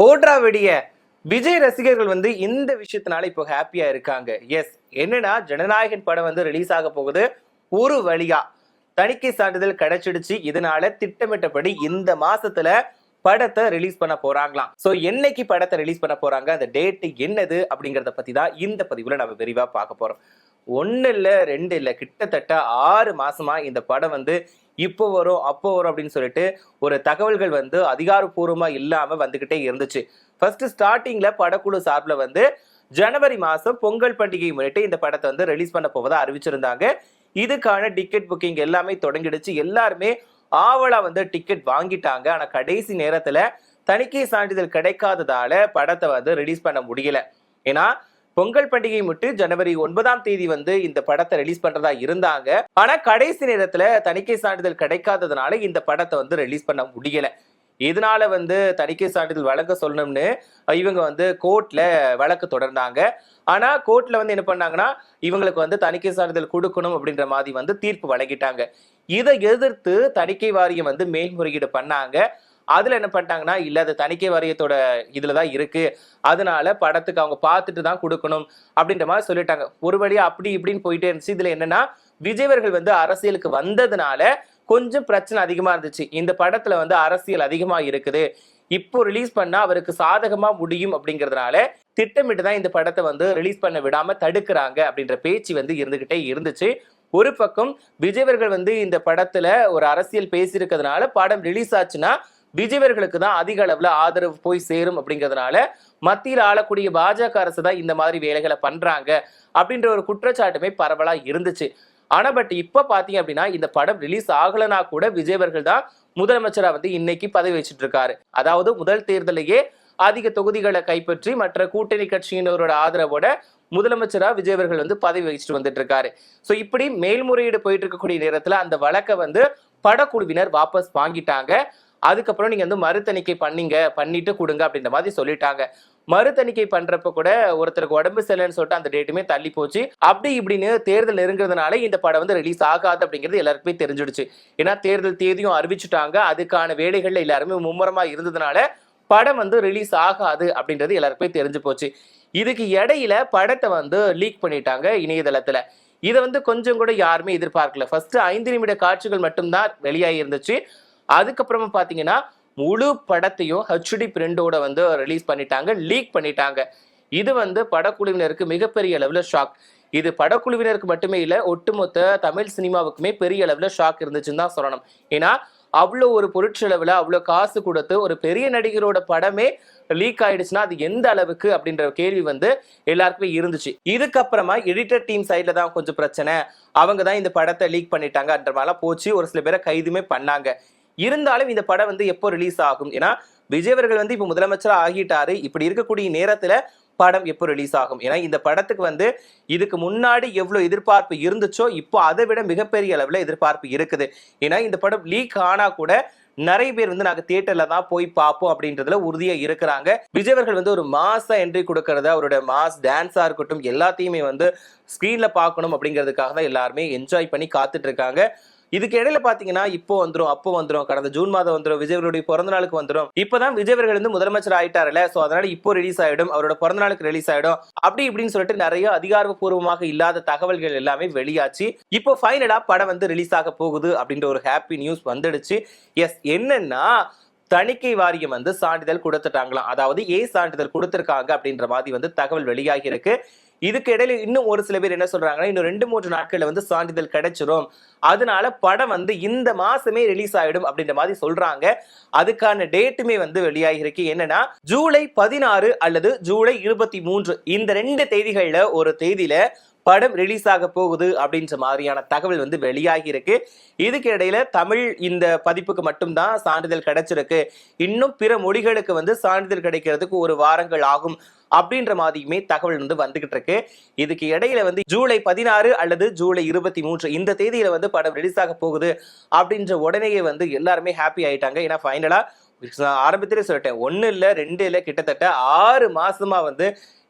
போட்ரா வெடிய விஜய் ரசிகர்கள் வந்து இந்த விஷயத்தினால இப்போ ஹாப்பியா இருக்காங்க. எஸ், என்னன்னா ஜனநாயகன் படம் வந்து ரிலீஸ் ஆக போகுது. ஒரு வழியா தணிக்கை சான்றிதழ் கிடைச்சிடுச்சு. இதனால திட்டமிட்டபடி இந்த மாசத்துல படத்தை ரிலீஸ் பண்ண போறாங்களாம். சோ என்னைக்கு படத்தை ரிலீஸ் பண்ண போறாங்க, அந்த டேட் என்னது அப்படிங்கறத பத்தி தான் இந்த பதிவுல நம்ம விரிவா பார்க்க போறோம். ஒன்னு இல்ல, ரெண்டு இல்ல, கிட்டத்தட்ட 6 மாசமா இந்த படம் வந்து இப்போ வரும் அப்போ வரும் அப்படின்னு சொல்லிட்டு ஒரு தகவல்கள் வந்து அதிகாரப்பூர்வமா இல்லாம வந்துகிட்டே இருந்துச்சு. ஃபர்ஸ்ட் ஸ்டார்டிங்ல படக்குழு சார்பில் வந்து ஜனவரி மாசம் பொங்கல் பண்டிகையை முன்னிட்டு இந்த படத்தை வந்து ரிலீஸ் பண்ண போவதா அறிவிச்சிருந்தாங்க. இதுக்கான டிக்கெட் புக்கிங் எல்லாமே தொடங்கிடுச்சு. எல்லாருமே ஆவலா வந்து டிக்கெட் வாங்கிட்டாங்க. ஆனா கடைசி நேரத்துல தணிக்கை சான்றிதழ் கிடைக்காததால படத்தை வந்து ரிலீஸ் பண்ண முடியல. ஏன்னா பொங்கல் பண்டிகை முட்டு ஜனவரி 9ஆம் தேதி வந்து இந்த படத்தை ரிலீஸ் பண்றதா இருந்தாங்க. ஆனா கடைசி நேரத்துல தணிக்கை சான்றிதழ் கிடைக்காததுனால இந்த படத்தை வந்து ரிலீஸ் பண்ண முடியல. இதனால வந்து தணிக்கை சான்றிதழ் வழங்க சொல்லணும்னு இவங்க வந்து கோர்ட்ல வழக்கு தொடர்ந்தாங்க. ஆனா கோர்ட்ல வந்து என்ன பண்ணாங்கன்னா, இவங்களுக்கு வந்து தணிக்கை சான்றிதழ் கொடுக்கணும் அப்படின்ற மாதிரி வந்து தீர்ப்பு வழங்கிட்டாங்க. இதை எதிர்த்து தணிக்கை வாரியம் வந்து மேல்முறையீடு பண்ணாங்க. அதுல என்ன பண்ணிட்டாங்கன்னா, இல்ல அது தணிக்கை வாரியத்தோட இதுலதான் இருக்கு, அதனால படத்துக்கு அவங்க பார்த்துட்டு தான் கொடுக்கணும் அப்படின்ற மாதிரி சொல்லிட்டாங்க. ஒரு வழியா அப்படி இப்படின்னு போயிட்டே இருந்துச்சு. இதுல என்னன்னா, விஜயவர்கள் வந்து அரசியலுக்கு வந்ததுனால கொஞ்சம் பிரச்சனை அதிகமா இருந்துச்சு. இந்த படத்துல வந்து அரசியல் அதிகமா இருக்குது, இப்போ ரிலீஸ் பண்ணா அவருக்கு சாதகமா முடியும் அப்படிங்கறதுனால திட்டமிட்டு தான் இந்த படத்தை வந்து ரிலீஸ் பண்ண விடாம தடுக்கிறாங்க அப்படின்ற பேச்சு வந்து இருந்துகிட்டே இருந்துச்சு. ஒரு பக்கம் விஜயவர்கள் வந்து இந்த படத்துல ஒரு அரசியல் பேசியிருக்கிறதுனால படம் ரிலீஸ் ஆச்சுன்னா விஜயவர்களுக்கு தான் அதிக அளவுல ஆதரவு போய் சேரும் அப்படிங்கிறதுனால மத்தியில் ஆளக்கூடிய பாஜக அரசு தான் இந்த மாதிரி வேலைகளை பண்றாங்க அப்படின்ற ஒரு குற்றச்சாட்டுமே பரவலா இருந்துச்சு. ஆனா பட் இப்ப பாத்தீங்க அப்படின்னா, இந்த படம் ரிலீஸ் ஆகலனா கூட விஜயவர்கள் தான் முதலமைச்சரா வந்து இன்னைக்கு பதவி வச்சுட்டு இருக்காரு. அதாவது முதல் தேர்தலையே அதிக தொகுதிகளை கைப்பற்றி மற்ற கூட்டணி கட்சியினரோட ஆதரவோட முதலமைச்சரா விஜயவர்கள் வந்து பதவி வச்சுட்டு வந்துட்டு இருக்காரு. சோ இப்படி மேல்முறையீடு போயிட்டு இருக்கக்கூடிய நேரத்துல அந்த வழக்கை வந்து படக்குழுவினர் வாபஸ் வாங்கிட்டாங்க. அதுக்கப்புறம் நீங்க வந்து மறுதணிக்கை பண்ணிட்டு கொடுங்க அப்படின்ற மாதிரி சொல்லிட்டாங்க. மறுதணிக்கை பண்றப்ப கூட ஒருத்தருக்கு உடம்பு சரியில்லைன்னு சொல்லிட்டு அந்த டேட்டுமே தள்ளி போச்சு. அப்படி இப்படின்னு தேர்தல் நெருங்கிறதுனால இந்த படம் வந்து ரிலீஸ் ஆகாது அப்படிங்கிறது எல்லாருக்குமே தெரிஞ்சிடுச்சு. ஏன்னா தேர்தல் தேதியும் அறிவிச்சுட்டாங்க. அதுக்கான வேலைகள்ல எல்லாருமே மும்முரமா இருந்ததுனால படம் வந்து ரிலீஸ் ஆகாது அப்படின்றது எல்லாருக்குமே தெரிஞ்சு போச்சு. இதுக்கு இடையில படத்தை வந்து லீக் பண்ணிட்டாங்க இணையதளத்துல. இதை வந்து கொஞ்சம் கூட யாருமே எதிர்பார்க்கல. ஃபர்ஸ்ட் 5 நிமிட காட்சிகள் மட்டும்தான் வெளியாகி இருந்துச்சு. அதுக்கப்புறமா பாத்தீங்கன்னா முழு படத்தையும் ஹெச்டி பிரிண்டோட வந்து ரிலீஸ் பண்ணிட்டாங்க, லீக் பண்ணிட்டாங்க. இது வந்து படக்குழுவினருக்கு மிகப்பெரிய அளவுல ஷாக். இது படக்குழுவினருக்கு மட்டுமே இல்ல, ஒட்டுமொத்த தமிழ் சினிமாவுக்குமே பெரிய அளவுல ஷாக் இருந்துச்சுன்னு தான் சொல்லணும். ஏன்னா அவ்வளோ ஒரு பொருட்செலவுல அவ்வளோ காசு கொடுத்து ஒரு பெரிய நடிகரோட படமே லீக் ஆயிடுச்சுன்னா அது எந்த அளவுக்கு அப்படின்ற கேள்வி வந்து எல்லாருக்குமே இருந்துச்சு. இதுக்கப்புறமா எடிட்டர் டீம் சைட்ல தான் கொஞ்சம் பிரச்சனை, அவங்க தான் இந்த படத்தை லீக் பண்ணிட்டாங்கன்ற மாதிரிலாம் போச்சு. ஒரு சில பேரை கைதுமே பண்ணாங்க. இருந்தாலும் இந்த படம் வந்து எப்போ ரிலீஸ் ஆகும்? ஏன்னா விஜயவர்கள் வந்து இப்ப முதலமைச்சரா ஆகிட்டாரு. இப்படி இருக்கக்கூடிய நேரத்துல படம் எப்போ ரிலீஸ் ஆகும்? ஏன்னா இந்த படத்துக்கு வந்து இதுக்கு முன்னாடி எவ்வளவு எதிர்பார்ப்பு இருந்துச்சோ இப்போ அதை விட மிகப்பெரிய அளவுல எதிர்பார்ப்பு இருக்குது. ஏன்னா இந்த படம் லீக் ஆனா கூட நிறைய பேர் வந்து நாங்க தியேட்டர்ல தான் போய் பார்ப்போம் அப்படின்றதுல உறுதியா இருக்கிறாங்க. விஜயவர்கள் வந்து ஒரு மாசா என்ட்ரி கொடுக்கறத, அவரோட மாஸ் டான்ஸா இருக்கட்டும் எல்லாத்தையுமே வந்து ஸ்கிரீன்ல பார்க்கணும் அப்படிங்கிறதுக்காக தான் எல்லாருமே என்ஜாய் பண்ணி காத்துட்டு இருக்காங்க. இதுக்கு இடையில பாத்தீங்கன்னா இப்போ வந்துரும் அப்போ வந்துரும், கடந்த ஜூன் மாதம் வந்துரும், விஜயவர்களுடைய பிறந்த நாளுக்கு வந்துரும். இப்பதான் விஜயவர்கள் வந்து முதலமைச்சர் ஆயிட்டாருல, சோ அதனால இப்போ ரிலீஸ் ஆயிடும், அவரோட பிறந்த நாளுக்கு ரிலீஸ் ஆயிடும் அப்படி இப்படின்னு சொல்லிட்டு நிறைய அதிகாரப்பூர்வமாக இல்லாத தகவல்கள் எல்லாமே வெளியாச்சு. இப்போ ஃபைனலா படம் வந்து ரிலீஸ் ஆக போகுது அப்படின்ற ஒரு ஹாப்பி நியூஸ் வந்துடுச்சு. எஸ், என்னன்னா தணிக்கை வாரியம் வந்து சான்றிதழ் கொடுத்துட்டாங்களாம். அதாவது சான்றிதழ் கொடுத்திருக்காங்க அப்படின்ற மாதிரி வந்து தகவல் வெளியாகி இருக்கு. இதுக்கு இடையில இன்னும் ஒரு சில பேர் என்ன சொல்றாங்கன்னா, இன்னும் 2-3 நாட்கள்ல வந்து சான்றிதழ் கிடைச்சிரும், அதனால படம் வந்து இந்த மாசமே ரிலீஸ் ஆயிடும் அப்படின்ற மாதிரி சொல்றாங்க. அதுக்கான டேட்டுமே வந்து வெளியாகி இருக்கு. என்னன்னா ஜூலை 16 அல்லது ஜூலை 23 இந்த 2 தேதிகள்ல ஒரு தேதியில படம் ரிலீஸ் ஆக போகுது அப்படின்ற மாதிரியான தகவல் வந்து வெளியாகி இருக்கு. இதுக்கு இடையில தமிழ் இந்த பதிப்புக்கு மட்டும்தான் சான்றிதழ் கிடைச்சிருக்கு, இன்னும் பிற மொழிகளுக்கு வந்து சான்றிதழ் கிடைக்கிறதுக்கு ஒரு வாரங்கள் ஆகும் அப்படின்ற மாதிரியுமே தகவல் வந்து வந்துகிட்டு இருக்கு. இதுக்கு இடையில வந்து ஜூலை 16 அல்லது ஜூலை 23 இந்த தேதியில வந்து படம் ரிலீஸ் ஆக போகுது அப்படின்ற உடனேயே வந்து எல்லாருமே ஹாப்பி ஆயிட்டாங்க. ஏன்னா ஃபைனலா ஆரம்பத்திலே சொல்லிட்டேன், 1 இல்ல 2 இல்ல, கிட்டத்தட்ட 6 மாசமா வந்து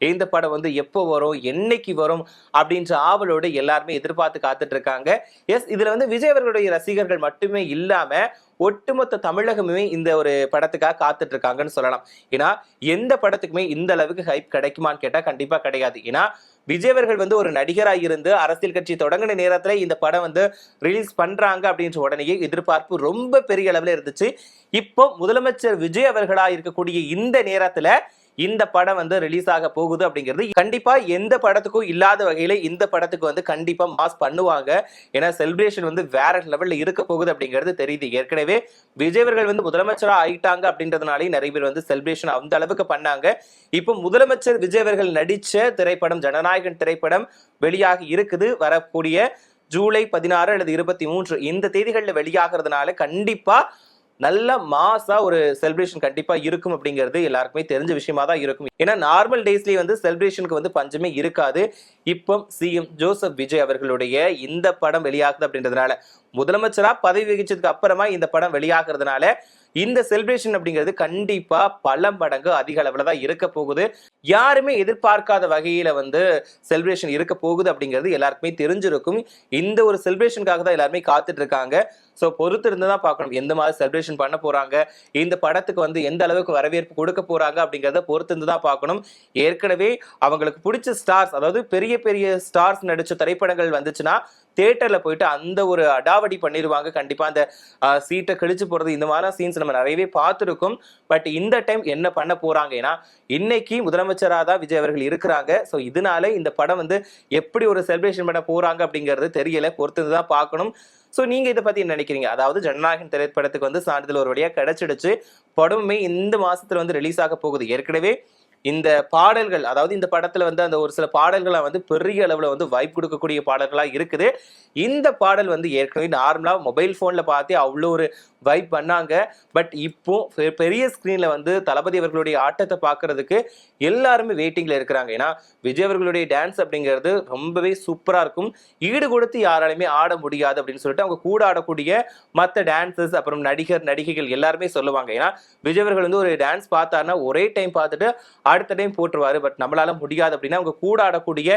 இந்த படம் வந்து எப்போ வரும், என்னைக்கு வரும் அப்படின்ற ஆவலோடு எல்லாருமே எதிர்பார்த்து காத்துட்டு இருக்காங்க. எஸ், இதுல வந்து விஜய் அவர்களுடைய ரசிகர்கள் மட்டுமே இல்லாம ஒட்டுமொத்த தமிழகமே இந்த ஒரு படத்துக்காக காத்துட்டு இருக்காங்கன்னு சொல்லலாம். ஏன்னா எந்த படத்துக்குமே இந்த அளவுக்கு ஹைப் கிடைக்குமான்னு கேட்டா கண்டிப்பா கிடையாது. ஏன்னா விஜய் அவர்கள் வந்து ஒரு நடிகரா இருந்து அரசியல் கட்சி தொடங்கின நேரத்துல இந்த படம் வந்து ரிலீஸ் பண்றாங்க அப்படின்ற உடனேயே எதிர்பார்ப்பு ரொம்ப பெரிய அளவுல இருந்துச்சு. இப்போ முதலமைச்சர் விஜய் அவர்களா இருக்கக்கூடிய இந்த நேரத்துல இந்த படம் வந்து ரிலீஸ் ஆக போகுது அப்படிங்கிறது கண்டிப்பா எந்த படத்துக்கும் இல்லாத வகையில இந்த படத்துக்கு வந்து கண்டிப்பா மாஸ் பண்ணுவாங்க. ஏன்னா செலிப்ரேஷன் வந்து வேற லெவல்ல இருக்க போகுது அப்படிங்கிறது தெரியுது. ஏற்கனவே விஜய் அவர்கள் வந்து முதலமைச்சரா ஆயிட்டாங்க அப்படின்றதுனாலே நிறைய பேர் வந்து செலிப்ரேஷன் அந்த அளவுக்கு பண்ணாங்க. இப்போ முதலமைச்சர் விஜய் அவர்கள் நடிச்ச திரைப்படம் ஜனநாயகன் திரைப்படம் வெளியாகி இருக்குது. வரக்கூடிய ஜூலை 16 அல்லது 23 இந்த தேதிகளில் வெளியாகிறதுனால கண்டிப்பா நல்ல மாசா ஒரு செலிப்ரேஷன் கண்டிப்பா இருக்கும் அப்படிங்கிறது எல்லாருக்குமே தெரிஞ்ச விஷயமா தான் இருக்கும். ஏன்னா நார்மல் டேஸ்லயே வந்து செலிப்ரேஷனுக்கு வந்து பஞ்சமே இருக்காது. இப்போ சிஎம் ஜோசப் விஜய் அவர்களுடைய இந்த படம் வெளியாகுது அப்படின்றதுனால முதலமைச்சரா பதவி வகிச்சதுக்கு அப்புறமா இந்த படம் வெளியாகிறதுனால இந்த செலிப்ரேஷன் அப்படிங்கிறது கண்டிப்பா பல மடங்கு அதிக அளவுல தான் இருக்க போகுது. யாருமே எதிர்பார்க்காத வகையில வந்து செலிப்ரேஷன் இருக்க போகுது அப்படிங்கிறது எல்லாருக்குமே தெரிஞ்சிருக்கும். இந்த ஒரு செலிப்ரேஷனுக்காக தான் எல்லாருமே காத்துட்டு இருக்காங்க. ஸோ பொறுத்து இருந்து தான் பார்க்கணும் எந்த மாதிரி செலிப்ரேஷன் பண்ண போறாங்க, இந்த படத்துக்கு வந்து எந்த அளவுக்கு வரவேற்பு கொடுக்க போறாங்க அப்படிங்கிறத பொறுத்து இருந்து தான் பார்க்கணும். ஏற்கனவே அவங்களுக்கு பிடிச்ச ஸ்டார்ஸ், அதாவது பெரிய பெரிய ஸ்டார்ஸ் நடிச்ச திரைப்படங்கள் வந்துச்சுன்னா தியேட்டர்ல போயிட்டு அந்த ஒரு அடாவடி பண்ணிடுவாங்க. கண்டிப்பா அந்த சீட்டை கழிச்சு போறது இந்த மாதிரி சீன்ஸ் நம்ம நிறையவே பார்த்துருக்கோம். பட் இந்த டைம் என்ன பண்ண போறாங்க, ஏன்னா இன்னைக்கு முதலமைச்சராக தான் விஜய் அவர்கள் இருக்கிறாங்க. ஸோ இதனால இந்த படம் வந்து எப்படி ஒரு செலிப்ரேஷன் பண்ண போறாங்க அப்படிங்கிறது தெரியல, பொறுத்து தான் பார்க்கணும். ஸோ நீங்க இதை பத்தி என்ன நினைக்கிறீங்க? அதாவது ஜனநாயகன் திரைப்படத்துக்கு வந்து சான்றிதழ் ஒரு வழியா கிடைச்சிடுச்சு. படமுமே இந்த மாசத்துல வந்து ரிலீஸ் ஆக போகுது. ஏற்கனவே இந்த பாடல்கள், அதாவது இந்த படத்துல வந்து அந்த ஒரு சில பாடல்களா வந்து பெரிய அளவுல வந்து வைப் கொடுக்கக்கூடிய பாடல்களா இருக்குது. இந்த பாடல் வந்து ஏற்கனவே நார்மலா மொபைல் போன்ல பார்த்தே அவ்வளோ ஒரு வைப் பண்ணாங்க. பட் இப்போ பெரிய ஸ்கிரீன்ல வந்து தளபதி அவர்களுடைய ஆட்டத்தை பார்க்கறதுக்கு எல்லாருமே வெயிட்டிங்ல இருக்கிறாங்க. ஏன்னா விஜய் அவர்களுடைய டான்ஸ் அப்படிங்கிறது ரொம்பவே சூப்பரா இருக்கும். ஈடு கொடுத்து யாராலுமே ஆட முடியாது அப்படின்னு சொல்லிட்டு அவங்க கூட ஆடக்கூடிய மற்ற டான்சஸ் அப்புறம் நடிகர் நடிகைகள் எல்லாருமே சொல்லுவாங்க. ஏன்னா விஜய் அவர்கள் வந்து ஒரு டான்ஸ் பார்த்தாருன்னா ஒரே டைம் பார்த்துட்டு அடுத்த டைம் போட்டுருவாரு. பட் நம்மளால முடியாது அப்படின்னா அவங்க கூட ஆடக்கூடிய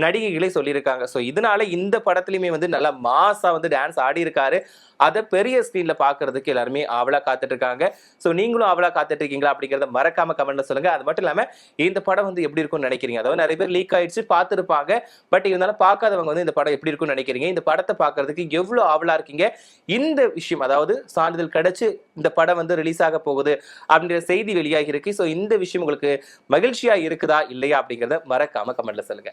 நடிகைகளே சொல்லியிருக்காங்க. ஸோ இதனால இந்த படத்துலையுமே வந்து நல்லா மாசா வந்து டான்ஸ் ஆடி இருக்காரு. அதை பெரிய ஸ்கிரீன்ல பாக்குறதுக்கு எல்லாருமே ஆவலா காத்துட்டு இருக்காங்க. ஸோ நீங்களும் ஆவலா காத்துட்டு இருக்கீங்களா அப்படிங்கிறத மறக்காம கமெண்ட்ல சொல்லுங்க. அது மட்டும் இல்லாம இந்த படம் வந்து எப்படி இருக்கும்னு நினைக்கிறீங்க? அதாவது நிறைய பேர் லீக் ஆயிடுச்சு பார்த்துருப்பாங்க. பட் இருந்தாலும் பார்க்காதவங்க வந்து இந்த படம் எப்படி இருக்கும்னு நினைக்கிறீங்க? இந்த படத்தை பார்க்கறதுக்கு எவ்வளவு ஆவலா இருக்கீங்க? இந்த விஷயம், அதாவது சான்றிதழ் கிடைச்சு இந்த படம் வந்து ரிலீஸ் ஆக போகுது அப்படிங்கிற செய்தி வெளியாகி இருக்கு. ஸோ இந்த விஷயம் உங்களுக்கு மகிழ்ச்சியா இருக்குதா இல்லையா அப்படிங்கிறத மறக்காம கமெண்ட்ல சொல்லுங்க.